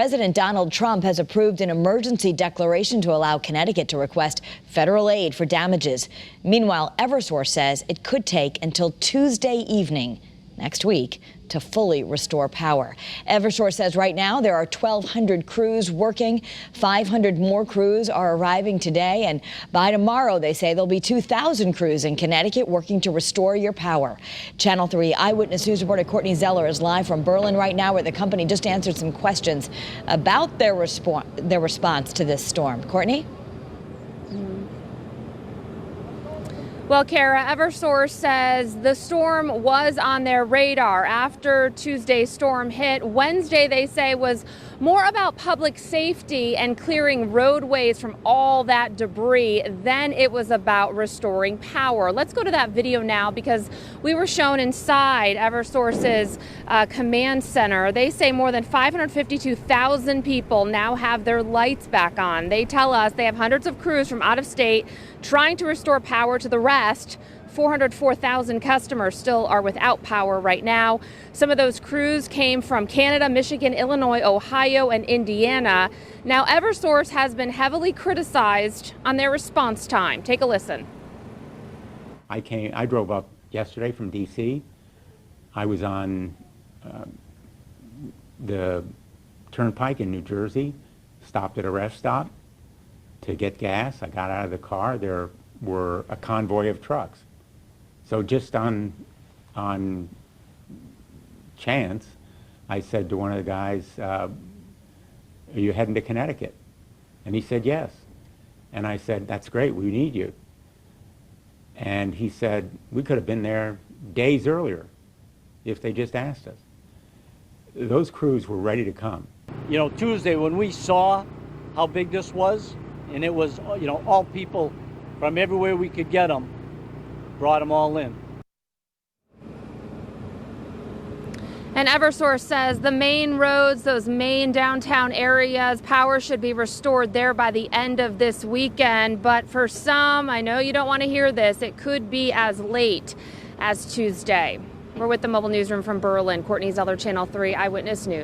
President Donald Trump has approved an emergency declaration to allow Connecticut to request federal aid for damages. Meanwhile, Eversource says it could take until Tuesday evening next week to fully restore power. Eversource says right now there are 1,200 crews working. 500 more crews are arriving today, and by tomorrow they say there'll be 2,000 crews in Connecticut working to restore your power. Channel 3 Eyewitness News reporter Courtney Zeller is live from Berlin right now, where the company just answered some questions about their response to this storm. Courtney? Well, Kara, Eversource says the storm was on their radar after Tuesday's storm hit. Wednesday, they say, was more about public safety and clearing roadways from all that debris than it was about restoring power. Let's go to that video now, because we were shown inside Eversource's command center. They say more than 552,000 people now have their lights back on. They tell us they have hundreds of crews from out of state trying to restore power to the rest. 404,000 customers still are without power right now. Some of those crews came from Canada, Michigan, Illinois, Ohio, and Indiana. Now, Eversource has been heavily criticized on their response time. Take a listen. I drove up yesterday from D.C. I was on the Turnpike in New Jersey, stopped at a rest stop to get gas. I got out of the car. There were a convoy of trucks. So just on chance, I said to one of the guys, are you heading to Connecticut? And he said, yes. And I said, that's great, we need you. And he said, we could have been there days earlier if they just asked us. Those crews were ready to come. You know, Tuesday when we saw how big this was, and it was, you know, all people from everywhere we could get them, brought them all in. And Eversource says the main roads, those main downtown areas, power should be restored there by the end of this weekend. But for some, I know you don't want to hear this, it could be as late as Tuesday. We're with the mobile newsroom from Berlin. Courtney Zeller, Channel 3 Eyewitness News.